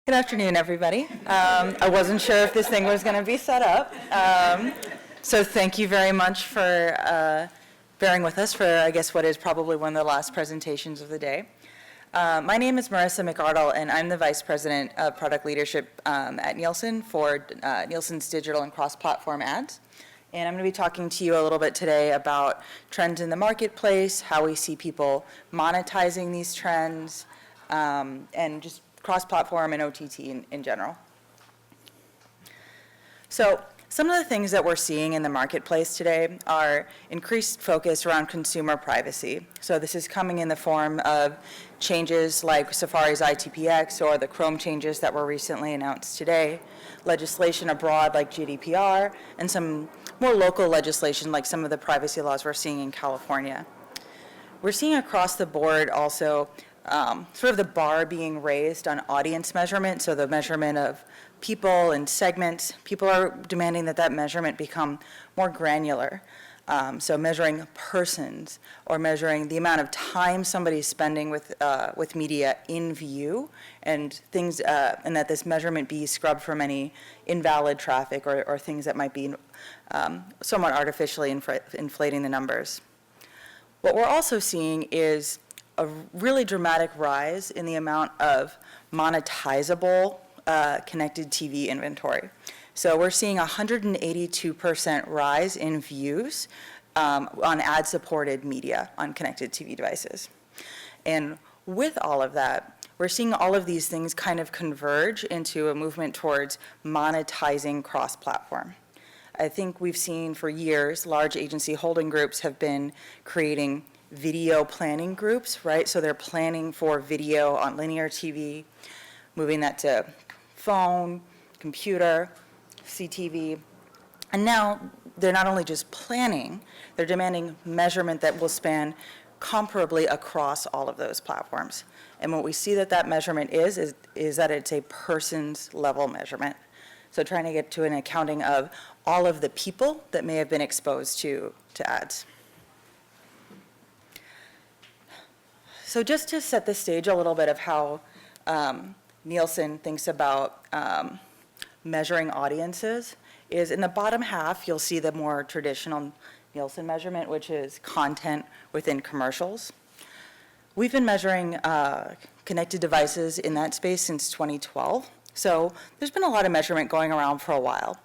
Good afternoon, everybody. I wasn't sure if this thing was going to be set up. So thank you very much for bearing with us for, I guess, what is probably one of the last presentations of the day. My name is Marissa McArdle, and I'm the Vice President of Product Leadership at Nielsen for Nielsen's digital and cross-platform ads. And I'm going to be talking to you a little bit today about trends in the marketplace, how we see people monetizing these trends, and just cross-platform and OTT in general. So some of the things that we're seeing in the marketplace today are increased focus around consumer privacy. So this is coming in the form of changes like Safari's ITPX or the Chrome changes that were recently announced today, legislation abroad like GDPR, and some more local legislation like some of the privacy laws we're seeing in California. We're seeing across the board also sort of the bar being raised on audience measurement, so the measurement of people and segments. People are demanding that that measurement become more granular. So measuring persons or measuring the amount of time somebody's spending with media in view and things, and that this measurement be scrubbed from any invalid traffic or things that might be somewhat artificially inflating the numbers. What we're also seeing is a really dramatic rise in the amount of monetizable connected TV inventory. So we're seeing a 182% rise in views on ad-supported media on connected TV devices. And with all of that, we're seeing all of these things kind of converge into a movement towards monetizing cross-platform. I think we've seen for years, large agency holding groups have been creating video planning groups, right? So they're planning for video on linear TV, moving that to phone, computer, CTV. And now they're not only just planning, they're demanding measurement that will span comparably across all of those platforms. And what we see that measurement is that it's a person's level measurement. So trying to get to an accounting of all of the people that may have been exposed to ads. So just to set the stage a little bit of how Nielsen thinks about measuring audiences is in the bottom half, you'll see the more traditional Nielsen measurement, which is content within commercials. We've been measuring connected devices in that space since 2012. So there's been a lot of measurement going around for a while.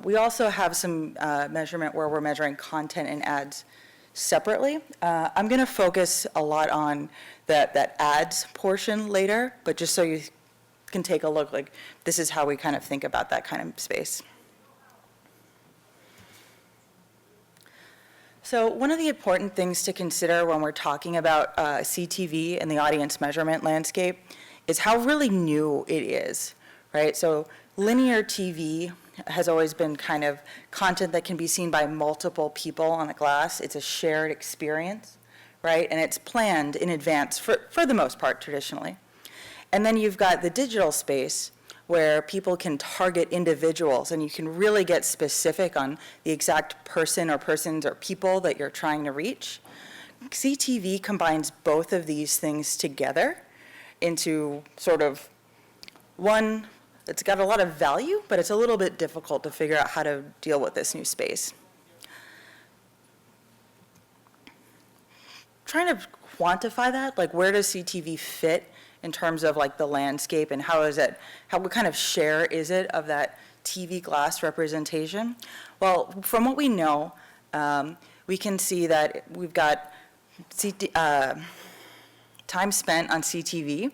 We also have some measurement where we're measuring content and ads separately. I'm going to focus a lot on that ads portion later, but just so you can take a look, like this is how we kind of think about that kind of space. So one of the important things to consider when we're talking about CTV and the audience measurement landscape is how really new it is, right? So linear TV has always been kind of content that can be seen by multiple people on the glass. It's a shared experience, right? And it's planned in advance for the most part, traditionally. And then you've got the digital space where people can target individuals and you can really get specific on the exact person or persons or people that you're trying to reach. CTV combines both of these things together into sort of one. It's got a lot of value, but it's a little bit difficult to figure out how to deal with this new space. Trying to quantify that, like where does CTV fit in terms of like the landscape and what kind of share is it of that TV glass representation? Well, from what we know, we can see that we've got time spent on CTV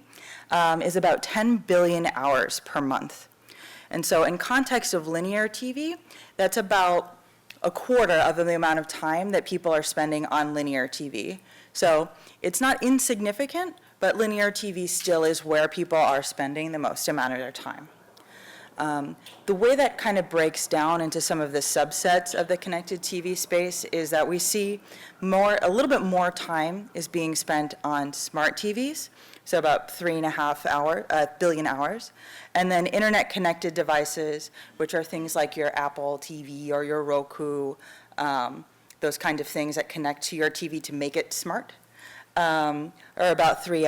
is about 10 billion hours per month. And so in context of linear TV, that's about a quarter of the amount of time that people are spending on linear TV. So it's not insignificant, but linear TV still is where people are spending the most amount of their time. The way that kind of breaks down into some of the subsets of the connected TV space is that we see a little bit more time is being spent on smart TVs, so about 3.5 billion hours, and then internet-connected devices, which are things like your Apple TV or your Roku, those kind of things that connect to your TV to make it smart. or about 3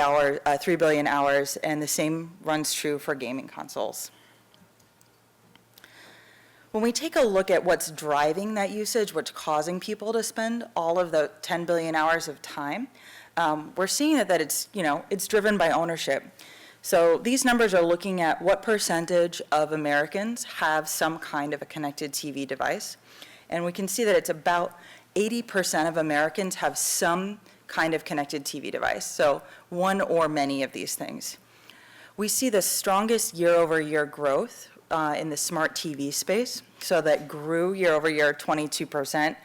billion hours, and the same runs true for gaming consoles. When we take a look at what's driving that usage, what's causing people to spend all of the 10 billion hours of time, we're seeing that it's, it's driven by ownership. So these numbers are looking at what percentage of Americans have some kind of a connected TV device. And we can see that it's about 80% of Americans have some kind of connected TV device, so one or many of these things. We see the strongest year-over-year growth in the smart TV space, so that grew year-over-year 22%,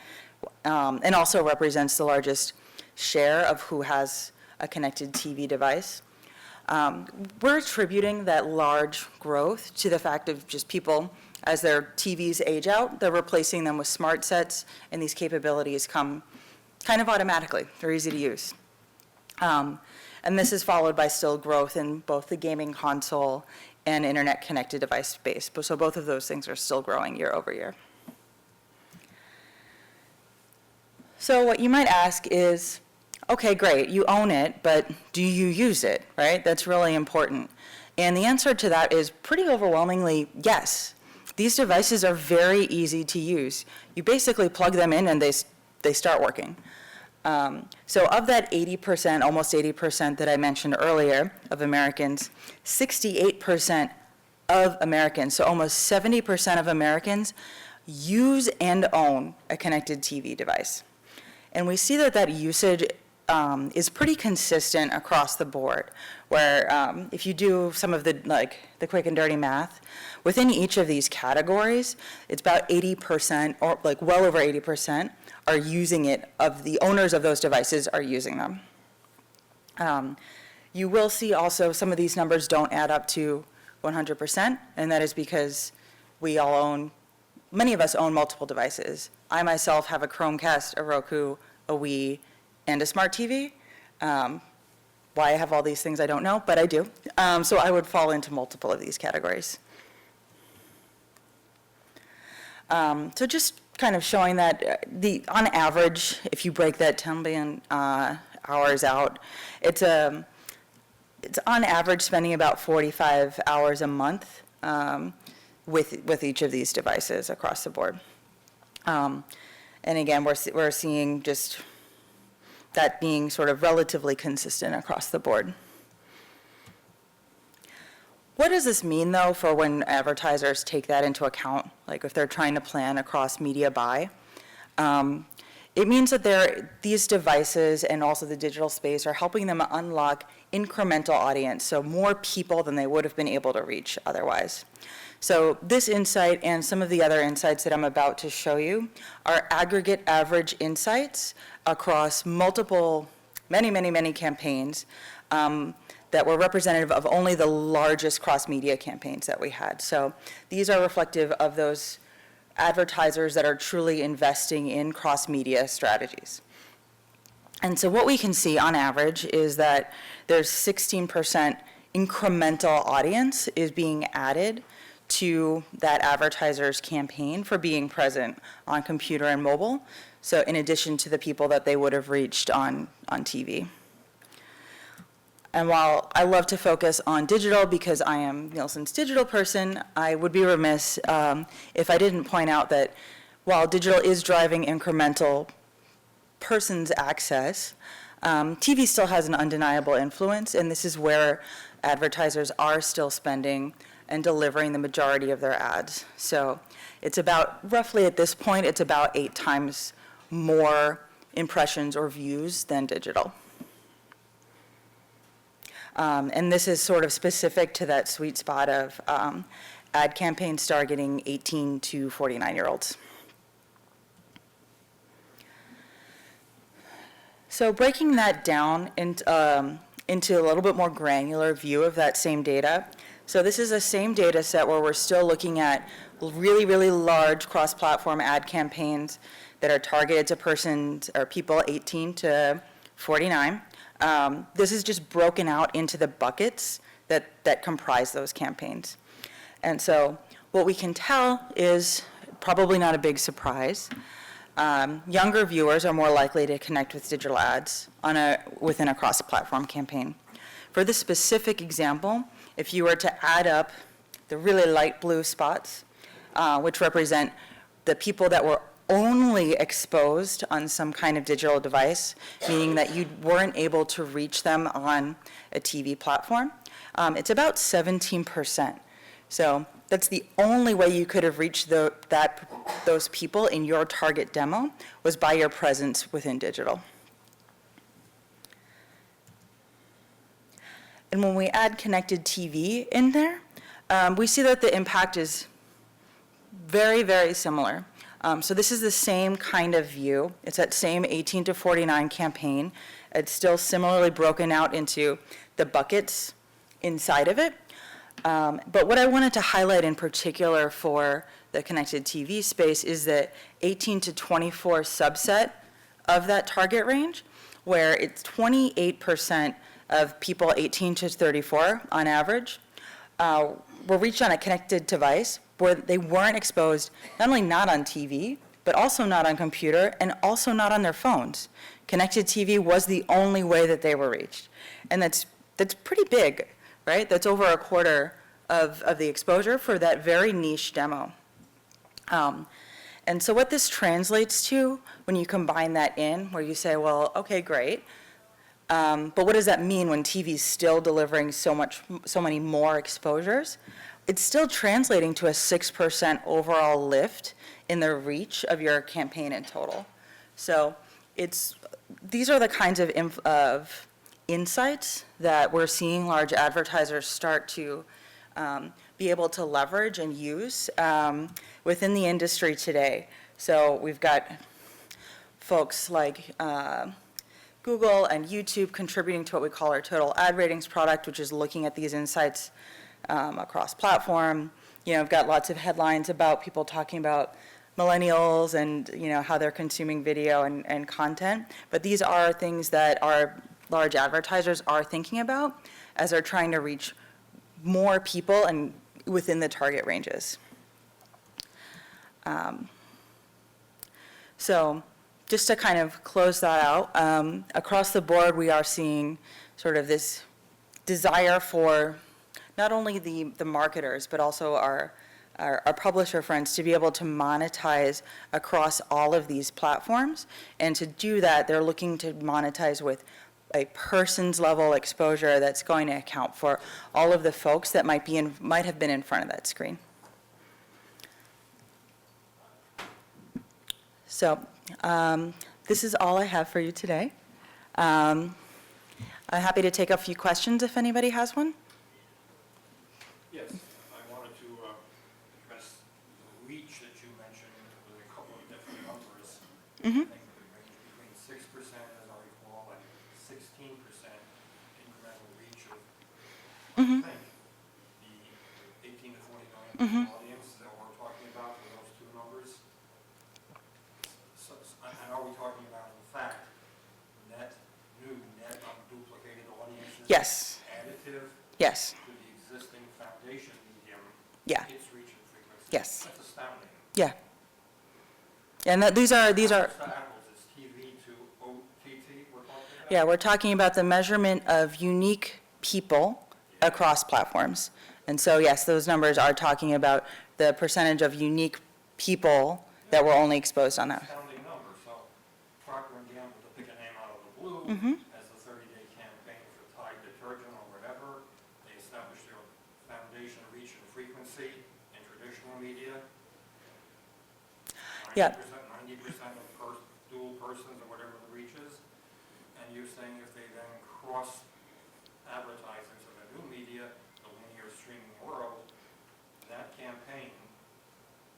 and also represents the largest share of who has a connected TV device. We're attributing that large growth to the fact of just people, as their TVs age out, they're replacing them with smart sets, and these capabilities come kind of automatically. They're easy to use. And this is followed by still growth in both the gaming console and internet connected device space. So both of those things are still growing year over year. So what you might ask is, okay, great, you own it, but do you use it, right? That's really important. And the answer to that is pretty overwhelmingly yes. These devices are very easy to use. You basically plug them in and they start working. So of that 80%, almost 80% that I mentioned earlier of Americans, 68% of Americans, so almost 70% of Americans, use and own a connected TV device. And we see that that usage is pretty consistent across the board, where if you do some of the quick and dirty math, within each of these categories, it's about 80%, or well over 80%, are using it, of the owners of those devices are using them. You will see also some of these numbers don't add up to 100%, and that is because many of us own multiple devices. I myself have a Chromecast, a Roku, a Wii, and a smart TV. Why I have all these things, I don't know, but I do. So I would fall into multiple of these categories. So just kind of showing that on average, if you break that 10 billion hours out, it's on average spending about 45 hours a month with each of these devices across the board. And again, we're seeing just that being sort of relatively consistent across the board. What does this mean, though, for when advertisers take that into account, like if they're trying to plan a cross-media buy? It means that these devices and also the digital space are helping them unlock incremental audience, so more people than they would have been able to reach otherwise. So this insight and some of the other insights that I'm about to show you are aggregate average insights across multiple, many campaigns that were representative of only the largest cross-media campaigns that we had. So these are reflective of those advertisers that are truly investing in cross-media strategies. And so what we can see on average is that there's 16% incremental audience is being added to that advertiser's campaign for being present on computer and mobile, so in addition to the people that they would have reached on TV. And while I love to focus on digital because I am Nielsen's digital person, I would be remiss if I didn't point out that while digital is driving incremental person's access, TV still has an undeniable influence, and this is where advertisers are still spending and delivering the majority of their ads. So it's about, roughly at this point, it's about 8 times more impressions or views than digital. And this is sort of specific to that sweet spot of ad campaigns targeting 18 to 49-year-olds. So breaking that down into a little bit more granular view of that same data. So this is the same data set where we're still looking at really large cross-platform ad campaigns that are targeted to persons or people 18 to 49. This is just broken out into the buckets that comprise those campaigns. And so what we can tell is, probably not a big surprise, Younger viewers are more likely to connect with digital ads within a cross-platform campaign. For this specific example, if you were to add up the really light blue spots, which represent the people that were only exposed on some kind of digital device, meaning that you weren't able to reach them on a TV platform, it's about 17%. So that's the only way you could have reached those people in your target demo was by your presence within digital. And when we add connected TV in there, we see that the impact is very, very similar. So this is the same kind of view. It's that same 18 to 49 campaign. It's still similarly broken out into the buckets inside of it. But what I wanted to highlight in particular for the connected TV space is the 18 to 24 subset of that target range, where it's 28% of people 18 to 34 on average were reached on a connected device where they weren't exposed, not only not on TV, but also not on computer and also not on their phones. Connected TV was the only way that they were reached. And that's pretty big, right? That's over a quarter of the exposure for that very niche demo. And so what this translates to when you combine that in, where you say, well, okay, great, but what does that mean when TV's still delivering so many more exposures? It's still translating to a 6% overall lift in the reach of your campaign in total. So these are the kinds of insights that we're seeing large advertisers start to be able to leverage and use within the industry today. So we've got folks like Google and YouTube contributing to what we call our total ad ratings product, which is looking at these insights across platform. I've got lots of headlines about people talking about millennials and how they're consuming video and content. But these are things that our large advertisers are thinking about as they're trying to reach more people and within the target ranges. So just to kind of close that out, across the board we are seeing sort of this desire for not only the marketers, but also our publisher friends to be able to monetize across all of these platforms. And to do that, they're looking to monetize with a person's level exposure that's going to account for all of the folks that might have been in front of that screen. So this is all I have for you today. I'm happy to take a few questions if anybody has one. Yes, I wanted to address the reach that you mentioned with a couple of different numbers. Mm-hmm. I think they range between 6%, as I recall, and 16% incremental reach of, Mm-hmm. I think, the 18 to 49 Mm-hmm. audience that we're talking about for those two numbers. And are we talking about, in fact, net unduplicated audiences? Yes. Additive? Yes. To the existing foundation medium, Yeah. its reach and frequency. Yes. That's astounding. Yeah. And these are. Apples to apples, it's TV to OTT we're talking about? Yeah, we're talking about the measurement of unique people across platforms. And so, yes, those numbers are talking about the percentage of unique people that were only exposed on that. Astounding number. So Procter & Gamble, to pick a name out of the blue, Mm-hmm. as a 30-day campaign for Tide detergent or whatever, they established their foundation reach and frequency in traditional media. Yeah. 90% of dual persons or whatever the reach is. And you're saying if they then cross advertising to the new media, the linear streaming world, that campaign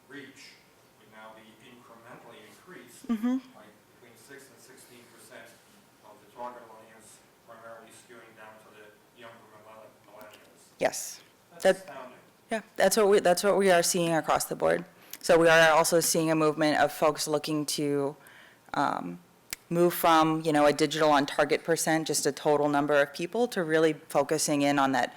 reach would now be incrementally increased Mm-hmm. by between 6 and 16% of the target audience, primarily skewing down to the younger millennials. Yes. That's astounding. Yeah, that's what we are seeing across the board. So we are also seeing a movement of folks looking to move from, a digital on target percent, just a total number of people, to really focusing in on that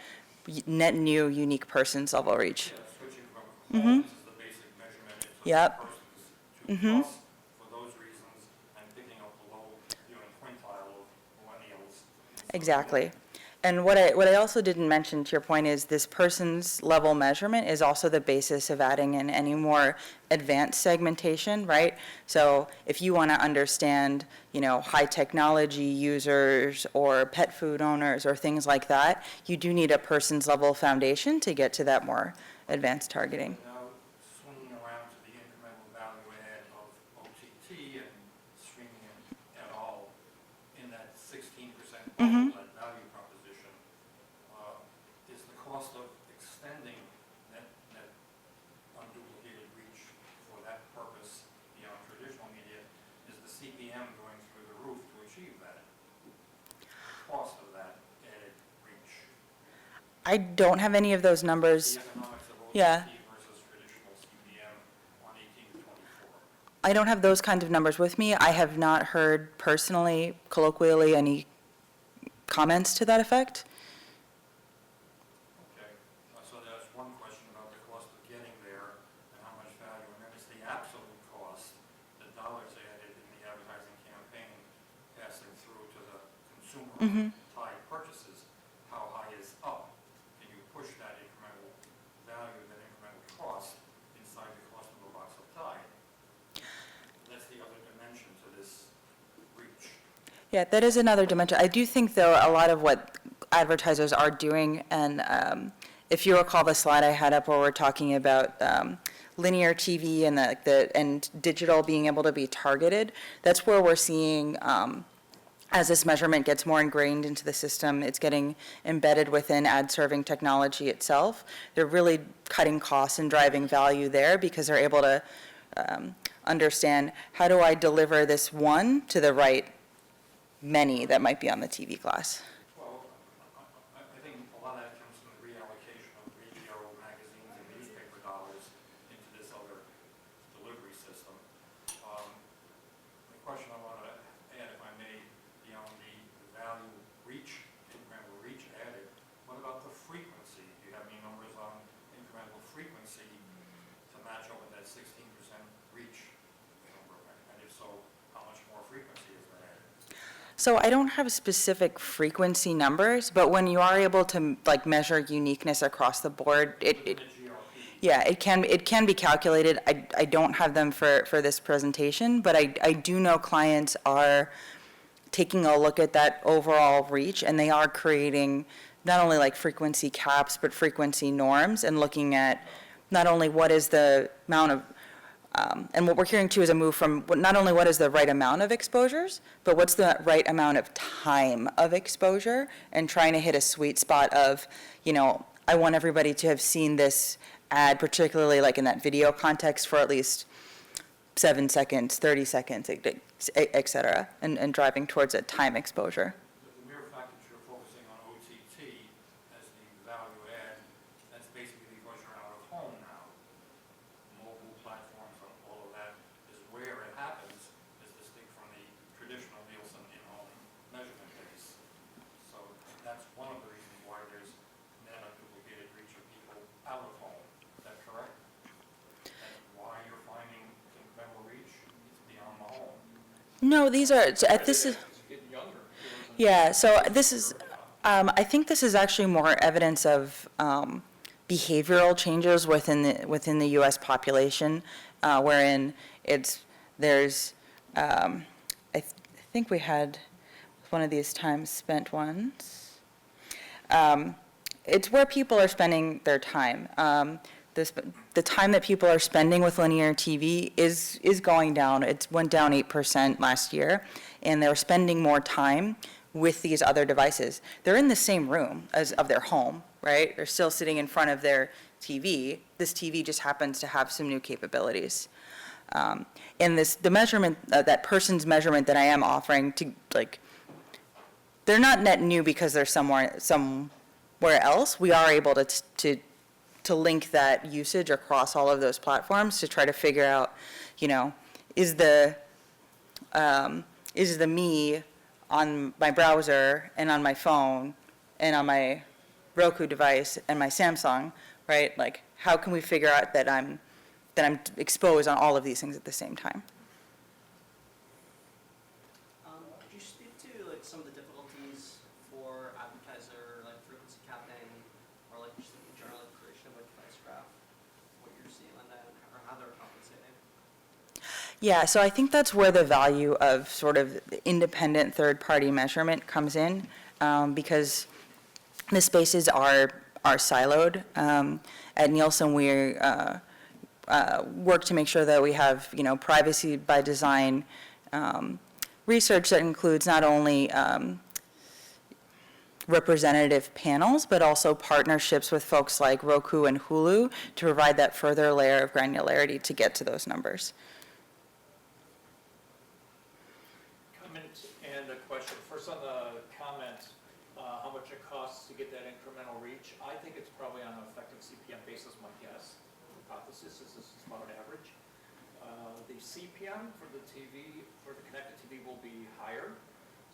net new unique persons level reach. Yeah, switching from Mm-hmm. homes as the basic measurement into Yep. persons to Mm-hmm. plus for those Exactly. And what I also didn't mention to your point is this person's level measurement is also the basis of adding in any more advanced segmentation, right? So if you want to understand, high technology users or pet food owners or things like that, you do need a person's level foundation to get to that more advanced targeting. Now, swinging around to the incremental value add of OTT and streaming at all in that 16% bubble, that value proposition, is the cost of extending that unduplicated reach for that purpose beyond traditional media, is the CPM going through the roof to achieve that? The cost of that added reach, I don't have any of those numbers. the economics of OTT Yeah. versus traditional CPM on 18 to 24. I don't have those kinds of numbers with me. I have not heard personally, colloquially, any comments to that effect. Okay, so that's one question about the cost of getting there and how much value, and then it's the absolute cost, the dollars added in the advertising campaign passing through to the consumer tied purchases, how high is up? Can you push that incremental value, that incremental cost inside the cost of a box of Tide? That's the other dimension to this reach. Yeah, that is another dimension. I do think, though, a lot of what advertisers are doing, and if you recall the slide I had up where we're talking about linear TV and and digital being able to be targeted, that's where we're seeing, as this measurement gets more ingrained into the system, it's getting embedded within ad serving technology itself. They're really cutting costs and driving value there because they're able to understand, how do I deliver this one to the right many that might be on the TV glass? Well, I think a lot of that comes from the reallocation of radio, magazines, and newspaper dollars into this other delivery system. The question I want to add, if I may, beyond the value reach, incremental reach added, what about the frequency? Do you have any numbers on incremental frequency to match up with that 16% reach number? And if so, how much more frequency is that added? So I don't have specific frequency numbers, but when you are able to measure uniqueness across the board, Within the GRP, yeah, it can be calculated. I don't have them for this presentation, but I do know clients are taking a look at that overall reach, and they are creating not only frequency caps, but frequency norms, and looking at not only what is the amount of and what we're hearing too is a move from not only what is the right amount of exposures, but what's the right amount of time of exposure, and trying to hit a sweet spot of, I want everybody to have seen this ad, particularly in that video context, for at least 7 seconds, 30 seconds, et cetera, and driving towards a time exposure. the mere fact that you're focusing on OTT as the value add, that's basically because you're out of home now. Mobile platforms and all of that is where it happens, is distinct from the traditional Nielsen in-home measurement base. So that's one of the reasons why there's net unduplicated reach of people out of home. Is that correct? And why you're finding incremental reach is beyond the home. No, this is. Getting younger. Yeah, so this is, I think this is actually more evidence of behavioral changes within the U.S. population, wherein there's, I think we had one of these time spent ones. It's where people are spending their time. The time that people are spending with linear TV is going down. It went down 8% last year, and they're spending more time with these other devices. They're in the same room of their home, right? They're still sitting in front of their TV. This TV just happens to have some new capabilities. And the measurement, that person's measurement that I am offering to, they're not net new because they're somewhere else. We are able to link that usage across all of those platforms to try to figure out, is the me on my browser and on my phone and on my Roku device and my Samsung, right? How can we figure out that I'm exposed on all of these things at the same time? Could you speak to some of the difficulties for Yeah, so I think that's where the value of sort of independent third-party measurement comes in, because the spaces are siloed. At Nielsen, we work to make sure that we have, privacy by design research that includes not only representative panels, but also partnerships with folks like Roku and Hulu to provide that further layer of granularity to get to those numbers. Comment and a question. First on the comment, how much it costs to get that incremental reach. I think it's probably on an effective CPM basis, my guess. Hypothesis is this is about average. The CPM for the TV, for the connected TV will be higher,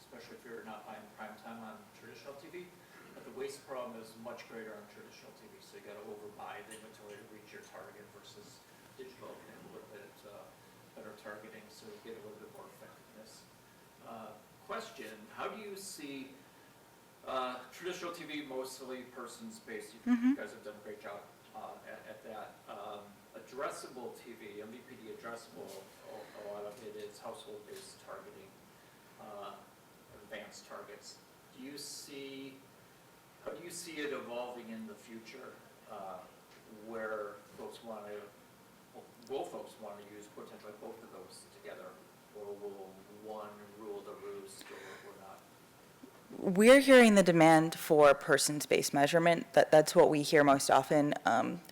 especially if you're not buying prime time on traditional TV. But the waste problem is much greater on traditional TV, so you got to overbuy the inventory to reach your target versus digital can have a little bit better targeting, so you get a little bit more effectiveness. Question, how do you see traditional TV mostly person-based? You guys have done a great job at that. Addressable TV, MVPD addressable, a lot of it is household-based targeting, advanced targets. How do you see it evolving in the future, where folks will folks want to use potentially both of those together, or will one rule the roost, or not? We're hearing the demand for persons-based measurement. That's what we hear most often.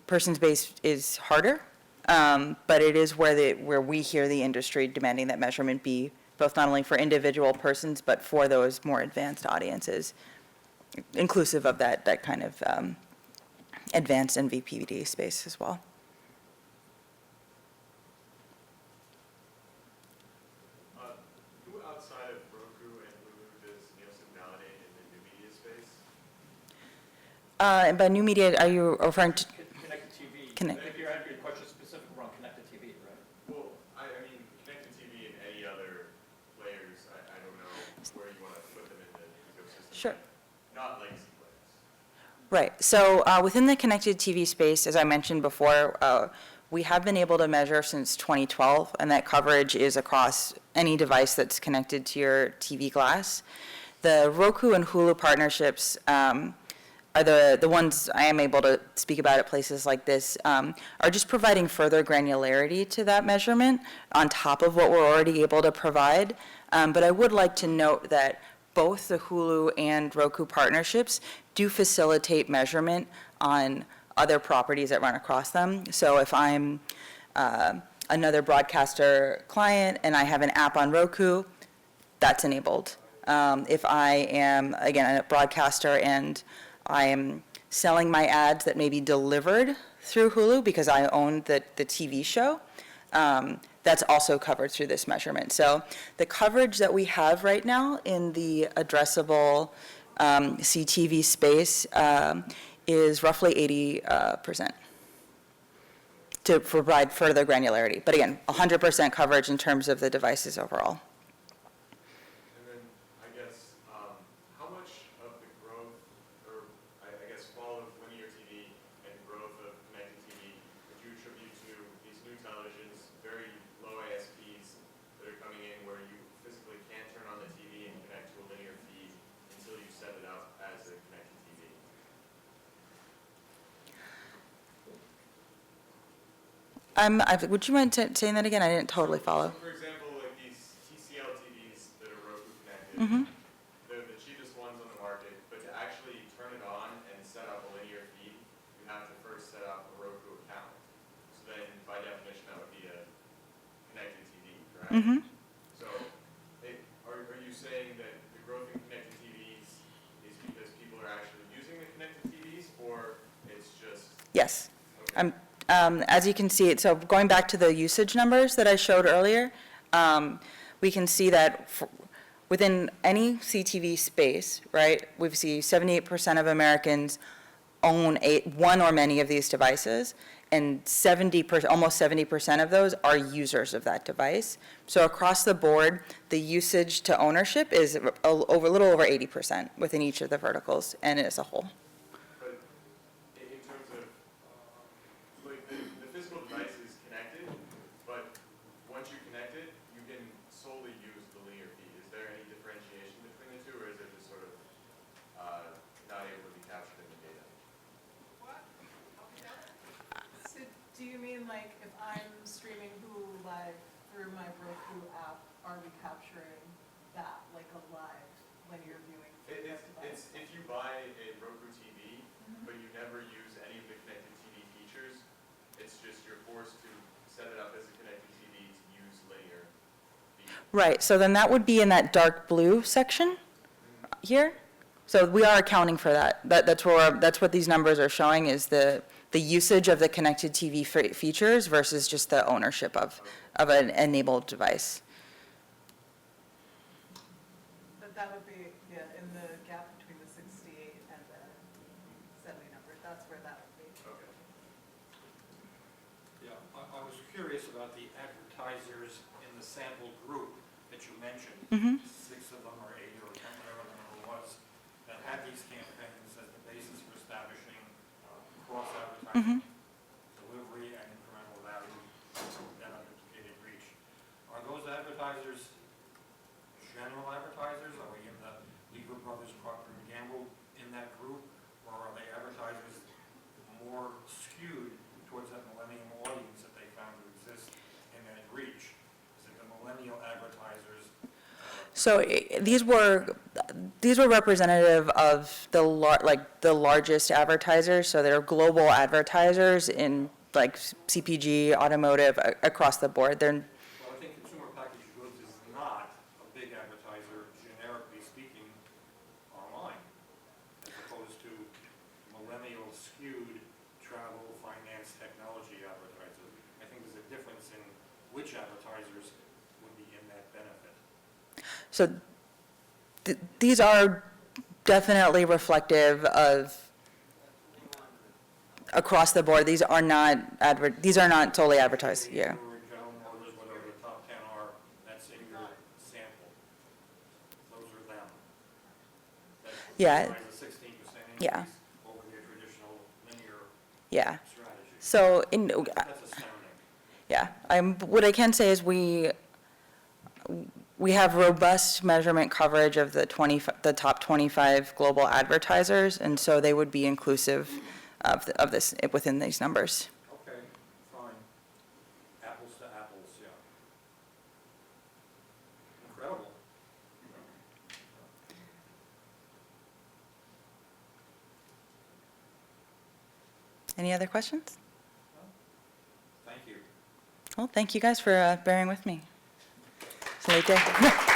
Persons-based is harder, but it is where we hear the industry demanding that measurement be both not only for individual persons, but for those more advanced audiences, inclusive of that kind of advanced NVPD space as well. Who outside of Roku and Hulu does Nielsen validate in the new media space? And by new media, are you referring to? Connected TV. Connect- If your question is specific around connected TV, right? Well, I mean, connected TV and any other players, I don't know where you want to put them in the ecosystem. Sure. Not legacy players. Right. So within the connected TV space, as I mentioned before, we have been able to measure since 2012, and that coverage is across any device that's connected to your TV glass. The Roku and Hulu partnerships are the ones I am able to speak about at places like this, are just providing further granularity to that measurement on top of what we're already able to provide. But I would like to note that both the Hulu and Roku partnerships do facilitate measurement on other properties that run across them. So if I'm another broadcaster client and I have an app on Roku, that's enabled. If I am, again, a broadcaster and I am selling my ads that may be delivered through Hulu because I own the TV show, that's also covered through this measurement. So the coverage that we have right now in the addressable CTV space is roughly 80% to provide further granularity. But again, 100% coverage in terms of the devices overall. And then, I guess, how much of the growth, or I guess fall of linear TV and growth of connected TV would you attribute to these new televisions, very low ASPs that are coming in where you physically can't turn on the TV and connect to a linear feed until you set it up as a connected TV? Would you mind saying that again? I didn't totally follow. So for example, like these TCL TVs that are Roku connected, they're the cheapest ones on the market, but to actually turn it on and set up a linear feed, you have to first set up a Roku account. So then, by definition, that would be a connected TV, correct? So, are you saying that the growth in connected TVs is because people are actually using the connected TVs, or it's just? Yes. Okay. As you can see, so going back to the usage numbers that I showed earlier, we can see that within any CTV space, right, we see 78% of Americans own one or many of these devices, and almost 70% of those are users of that device. So across the board, the usage to ownership is a little over 80% within each of the verticals and as a whole. But in terms of, like, the physical device is connected, but once you connect mean like if I'm streaming Hulu Live through my Roku app, are we capturing that, like a live linear viewing? It's if you buy a Roku TV, but you never use any of the connected TV features, it's just you're forced to set it up as a connected TV to use linear feed. Right, so then that would be in that dark blue section here. So we are accounting for that. That's what these numbers are showing, is the usage of the connected TV features versus just the ownership of an enabled device. But that would be, yeah, in the gap between the 68 and the 70 number, that's where that would be. Okay. Yeah, I was curious about the advertisers in the sample group that you mentioned. Mhm. 6 of them or 8 or 10, whatever the number was, that had these campaigns as the basis for establishing cross-advertising, delivery, and incremental value, and unduplicated reach. Are those advertisers general advertisers? Are we in the Lever Brothers, Procter & Gamble in that group? Or are they advertisers more skewed towards that millennium audience that they found to exist in that reach? Is it the millennial advertisers? So these were representative of the largest advertisers. So they're global advertisers in like CPG, automotive, across the board. Well, I think consumer packaged goods is not a big advertiser, generically speaking, online, as opposed to millennial skewed travel, finance, technology advertisers. I think there's a difference in which advertisers would be in that benefit. So these are definitely reflective of across the board. These are not totally advertised. Yeah. General Motors, whatever the top 10 are, that's in your sample. Those are them. That Yeah. provides a 16% increase Yeah. over their traditional linear Yeah. strategy. So That's astounding. yeah. What I can say is we have robust measurement coverage of the top 25 global advertisers, and so they would be inclusive of this within these numbers. Okay, fine. Apples to apples, yeah. Incredible. Any other questions? Thank you. Well, thank you guys for bearing with me. It's a late day.